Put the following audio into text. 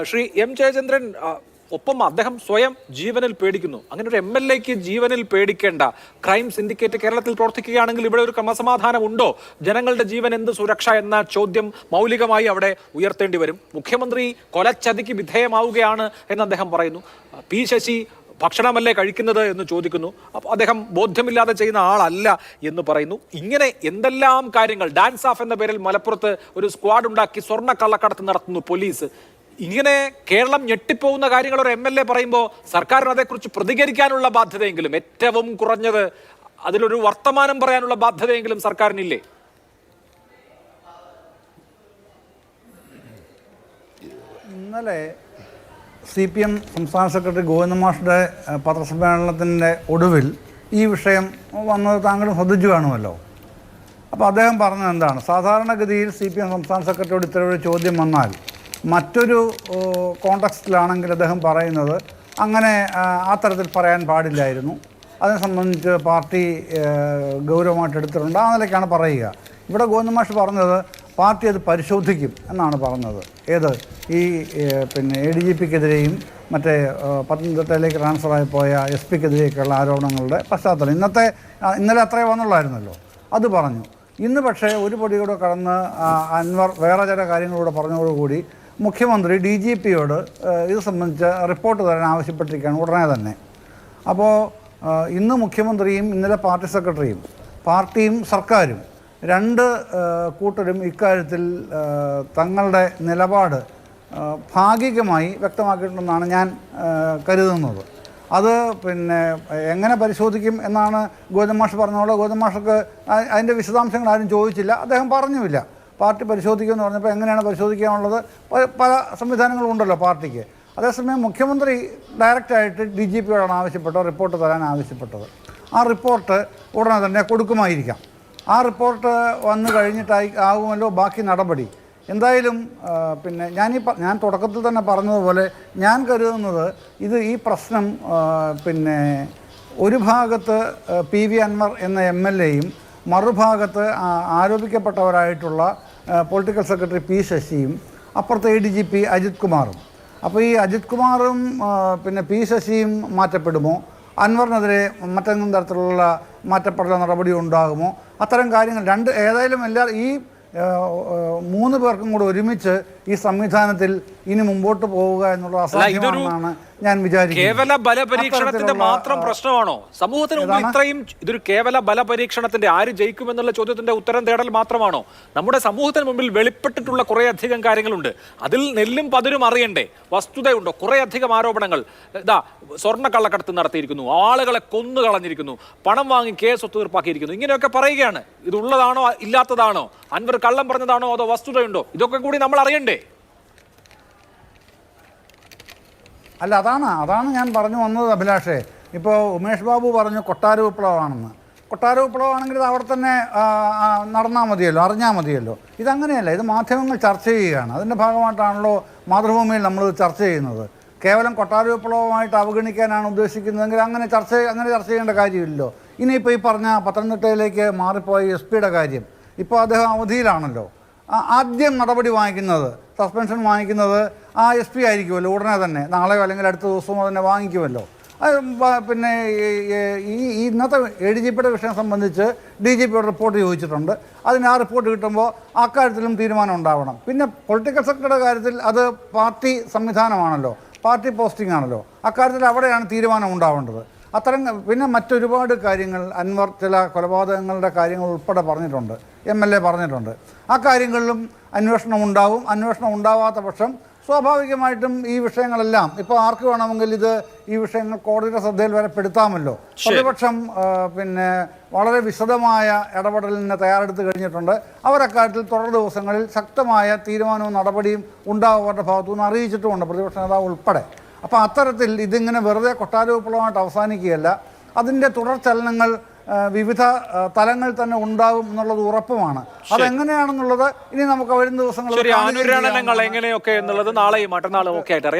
Shri M Jayachandran, ഒപ്പം അദ്ദേഹം സ്വയം ജീവനിൽ പേടിക്കുന്നു. അങ്ങനെ ഒരു MLA-ക്ക് ജീവനിൽ പേടിക്കേണ്ട ക്രൈം സിൻഡിക്കേറ്റ് കേരളത്തിൽ പ്രവർത്തിക്കുകയാണെങ്കിൽ ഇവിടെ ഒരു ക്രമസമാധാനം ഉണ്ടോ? ജനങ്ങളുടെ ജീവൻ എന്ത് സുരക്ഷ എന്ന ചോദ്യം മൗലികമായി അവിടെ ഉയർത്തേണ്ടി വരും. മുഖ്യമന്ത്രി കൊലച്ചതിക്ക് വിധേയമാവുകയാണ് എന്ന് അദ്ദേഹം പറയുന്നു. പി ശശി ഭക്ഷണമല്ലേ കഴിക്കുന്നത് എന്ന് ചോദിക്കുന്നു. അപ്പോൾ അദ്ദേഹം ബോധ്യമില്ലാതെ ചെയ്യുന്ന ആളല്ല എന്ന് പറയുന്നു. ഇങ്ങനെ എന്തെല്ലാം കാര്യങ്ങൾ. ഡാൻസ് ഓഫ് എന്ന പേരിൽ മലപ്പുറത്ത് ഒരു സ്ക്വാഡ് ഉണ്ടാക്കി സ്വർണ്ണ കള്ളക്കടത്ത് നടത്തുന്നു പോലീസ്. ഇങ്ങനെ കേരളം ഞെട്ടിപ്പോകുന്ന കാര്യങ്ങൾ ഒരു MLA പറയുമ്പോൾ സർക്കാരിന് അതേക്കുറിച്ച് പ്രതികരിക്കാനുള്ള ബാധ്യതയെങ്കിലും, ഏറ്റവും കുറഞ്ഞത് അതിലൊരു വർത്തമാനം പറയാനുള്ള ബാധ്യതയെങ്കിലും സർക്കാരിനില്ലേ? ഇന്നലെ CPM സംസ്ഥാന സെക്രട്ടറി ഗോവിന്ദ മാഷുടെ പത്രസമ്മേളനത്തിൻ്റെ ഒടുവിൽ ഈ വിഷയം വന്നത് താങ്കൾ ശ്രദ്ധിച്ചു കാണുമല്ലോ. അപ്പോൾ അദ്ദേഹം പറഞ്ഞത് എന്താണ്? സാധാരണഗതിയിൽ CPM സംസ്ഥാന സെക്രട്ടറിയോട് ഇത്തരമൊരു ചോദ്യം വന്നാൽ മറ്റൊരു കോണ്ടെക്സ്റ്റിലാണെങ്കിൽ അദ്ദേഹം പറയുന്നത് അങ്ങനെ ആ തരത്തിൽ പറയാൻ പാടില്ലായിരുന്നു, അതിനെ സംബന്ധിച്ച് പാർട്ടി ഗൗരവമായിട്ട് എടുത്തിട്ടുണ്ട്, ആ നിലയ്ക്കാണ് പറയുക. ഇവിടെ ഗോവിന്ദ മാഷ് പറഞ്ഞത് പാർട്ടി അത് പരിശോധിക്കും എന്നാണ് പറഞ്ഞത്. ഏത് ഈ ADGP-ക്കെതിരെയും മറ്റേ പത്തനംതിട്ടയിലേക്ക് ട്രാൻസ്ഫറായി പോയ SP-ക്കെതിരെയൊക്കെയുള്ള ആരോപണങ്ങളുടെ പശ്ചാത്തലം ഇന്നലെ അത്രേ വന്നുള്ളായിരുന്നല്ലോ, അത് പറഞ്ഞു. ഇന്ന് പക്ഷേ ഒരു പടി കൂടെ കടന്ന് അൻവർ വേറെ ചില കാര്യങ്ങളിലൂടെ പറഞ്ഞതോടുകൂടി മുഖ്യമന്ത്രി DGP-യോട് ഇത് സംബന്ധിച്ച് റിപ്പോർട്ട് തരാൻ ആവശ്യപ്പെട്ടിരിക്കുകയാണ് ഉടനെ തന്നെ. അപ്പോൾ ഇന്ന് മുഖ്യമന്ത്രിയും ഇന്നലെ പാർട്ടി സെക്രട്ടറിയും പാർട്ടിയും സർക്കാരും രണ്ട് കൂട്ടരും ഇക്കാര്യത്തിൽ തങ്ങളുടെ നിലപാട് ഭാഗികമായി വ്യക്തമാക്കിയിട്ടുണ്ടെന്നാണ് ഞാൻ കരുതുന്നത്. അത് എങ്ങനെ പരിശോധിക്കും എന്നാണ് ഗോവിന്ദ മാഷ് പറഞ്ഞോളൂ. ഗോവിന്ദ മാഷക്ക് അതിൻ്റെ വിശദാംശങ്ങൾ ആരും ചോദിച്ചില്ല, അദ്ദേഹം പറഞ്ഞുമില്ല. പാർട്ടി പരിശോധിക്കുമെന്ന് പറഞ്ഞപ്പോൾ എങ്ങനെയാണ് പരിശോധിക്കാനുള്ളത്? പല സംവിധാനങ്ങളും ഉണ്ടല്ലോ പാർട്ടിക്ക്. അതേസമയം മുഖ്യമന്ത്രി ഡയറക്റ്റായിട്ട് DGP-യോടാണ് ആവശ്യപ്പെട്ടത്, റിപ്പോർട്ട് തരാൻ ആവശ്യപ്പെട്ടത്. ആ റിപ്പോർട്ട് ഉടനെ തന്നെ കൊടുക്കുമായിരിക്കാം. ആ റിപ്പോർട്ട് വന്നു ആകുമല്ലോ ബാക്കി നടപടി. എന്തായാലും ഞാൻ തുടക്കത്തിൽ തന്നെ പറഞ്ഞതുപോലെ ഞാൻ കരുതുന്നത് ഈ പ്രശ്നം ഒരു ഭാഗത്ത് PV അൻവർ എന്ന MLA-യും മറുഭാഗത്ത് ആരോപിക്കപ്പെട്ടവരായിട്ടുള്ള പൊളിറ്റിക്കൽ സെക്രട്ടറി P ശശിയും അപ്പുറത്തെ ADGP അജിത് കുമാറും. അപ്പോൾ ഈ അജിത് കുമാറും P ശശിയും മാറ്റപ്പെടുമോ? അൻവറിനെതിരെ മറ്റെന്തെങ്കിലും തരത്തിലുള്ള മാറ്റപ്പെടൽ നടപടി ഉണ്ടാകുമോ? അത്തരം കാര്യങ്ങൾ ഏതായാലും ഈ 3 പേർക്കും കൂടെ ഒരുമിച്ച് ഈ സംവിധാനത്തിൽ ഇനി മുമ്പോട്ട് പോവുക എന്നുള്ളത് അസാധ്യമാണെന്നാണ് ഞാൻ വിചാരിക്കുന്നത്. കേവല ബലപരീക്ഷണത്തിന്റെ മാത്രം പ്രശ്നമാണോ സമൂഹത്തിന് മുമ്പ് ഇത്രയും? ഇതൊരു കേവല ബലപരീക്ഷണത്തിന്റെ ആര് ജയിക്കുമെന്നുള്ള ചോദ്യത്തിന്റെ ഉത്തരം തേടൽ മാത്രമാണോ? നമ്മുടെ സമൂഹത്തിന് മുമ്പിൽ വെളിപ്പെട്ടിട്ടുള്ള കുറെ അധികം കാര്യങ്ങളുണ്ട്. അതിൽ നെല്ലും പതിരും അറിയണ്ടേ? വസ്തുതയുണ്ടോ? കുറെ അധികം ആരോപണങ്ങൾ. സ്വർണ്ണ കള്ളക്കടത്ത് നടത്തിയിരിക്കുന്നു, ആളുകളെ കൊന്നു കളഞ്ഞിരിക്കുന്നു, പണം വാങ്ങി കേസ് ഒത്തുതീർപ്പാക്കിയിരിക്കുന്നു, ഇങ്ങനെയൊക്കെ പറയുകയാണ്. ഇതുള്ളതാണോ ഇല്ലാത്തതാണോ? അൻവർ കള്ളം പറഞ്ഞതാണോ അതോ വസ്തുതയുണ്ടോ? ഇതൊക്കെ കൂടി നമ്മൾ അറിയണ്ടേ? അല്ല, അതാണ് ഞാൻ പറഞ്ഞു വന്നത് അഭിലാഷേ. ഇപ്പോൾ ഉമേഷ് ബാബു പറഞ്ഞു കൊട്ടാര വിപ്ലവമാണെന്ന്. കൊട്ടാര വിപ്ലവമാണെങ്കിൽ ഇത് അവിടെ തന്നെ നടന്നാൽ മതിയല്ലോ, അറിഞ്ഞാൽ മതിയല്ലോ. ഇതങ്ങനെയല്ല, ഇത് മാധ്യമങ്ങൾ ചർച്ച ചെയ്യുകയാണ്. അതിൻ്റെ ഭാഗമായിട്ടാണല്ലോ മാതൃഭൂമിയിൽ നമ്മളിത് ചർച്ച ചെയ്യുന്നത്. കേവലം കൊട്ടാര വിപ്ലവമായിട്ട് അവഗണിക്കാനാണ് ഉദ്ദേശിക്കുന്നതെങ്കിൽ അങ്ങനെ ചർച്ച ചെയ്യേണ്ട കാര്യമില്ലല്ലോ. ഇനിയിപ്പോൾ ഈ പറഞ്ഞ പത്തനംതിട്ടയിലേക്ക് മാറിപ്പോയ SP-യുടെ കാര്യം, ഇപ്പോൾ അദ്ദേഹം അവധിയിലാണല്ലോ. ആദ്യം നടപടി വാങ്ങിക്കുന്നത്, സസ്പെൻഷൻ വാങ്ങിക്കുന്നത് ആ SP ആയിരിക്കുമല്ലോ. ഉടനെ തന്നെ നാളെയോ അല്ലെങ്കിൽ അടുത്ത ദിവസമോ തന്നെ വാങ്ങിക്കുമല്ലോ. ഇന്നത്തെ ADGP-യുടെ വിഷയം സംബന്ധിച്ച് DGP-യോട് റിപ്പോർട്ട് ചോദിച്ചിട്ടുണ്ട്. ആ റിപ്പോർട്ട് കിട്ടുമ്പോൾ അക്കാര്യത്തിലും തീരുമാനം ഉണ്ടാവണം. പിന്നെ പൊളിറ്റിക്കൽ സെക്രട്ടറിയുടെ കാര്യത്തിൽ അത് പാർട്ടി സംവിധാനമാണല്ലോ, പാർട്ടി പോസ്റ്റിംഗ് ആണല്ലോ. അക്കാര്യത്തിൽ അവിടെയാണ് തീരുമാനം ഉണ്ടാവേണ്ടത്. പിന്നെ മറ്റൊരുപാട് കാര്യങ്ങൾ അൻവർ ചില കൊലപാതകങ്ങളുടെ കാര്യങ്ങൾ ഉൾപ്പെടെ പറഞ്ഞിട്ടുണ്ട്, MLA പറഞ്ഞിട്ടുണ്ട്. ആ കാര്യങ്ങളിലും അന്വേഷണം ഉണ്ടാവും. അന്വേഷണം ഉണ്ടാവാത്ത പക്ഷം സ്വാഭാവികമായിട്ടും ഈ വിഷയങ്ങളെല്ലാം ഇപ്പോൾ ആർക്ക് വേണമെങ്കിൽ ഈ വിഷയങ്ങൾ കോടതിയുടെ ശ്രദ്ധയിൽ വരെ പെടുത്താമല്ലോ. പ്രതിപക്ഷം വളരെ വിശദമായ ഇടപെടലിന് തയ്യാറെടുത്ത് കഴിഞ്ഞിട്ടുണ്ട്. അവരക്കാര്യത്തിൽ തുടർ ദിവസങ്ങളിൽ ശക്തമായ തീരുമാനവും നടപടിയും ഉണ്ടാവും അവരുടെ ഭാഗത്തുനിന്ന് അറിയിച്ചിട്ടുമുണ്ട്, പ്രതിപക്ഷ നേതാവ് ഉൾപ്പെടെ. അപ്പോൾ അത്തരത്തിൽ ഇതിങ്ങനെ വെറുതെ കൊട്ടാര വിപ്ലവമായിട്ട് അവസാനിക്കുകയല്ല, അതിൻ്റെ തുടർ ചലനങ്ങൾ വിവിധ തലങ്ങളിൽ തന്നെ ഉണ്ടാകും എന്നുള്ളത് ഉറപ്പുമാണ്. അതെങ്ങനെയാണെന്നുള്ളത് ഇനി നമുക്ക് വരുന്ന ദിവസങ്ങളിൽ എങ്ങനെയൊക്കെ എന്നുള്ളത് നാളെയും മറ്റന്നാളും ഒക്കെ ആയിട്ട് അറിയാം.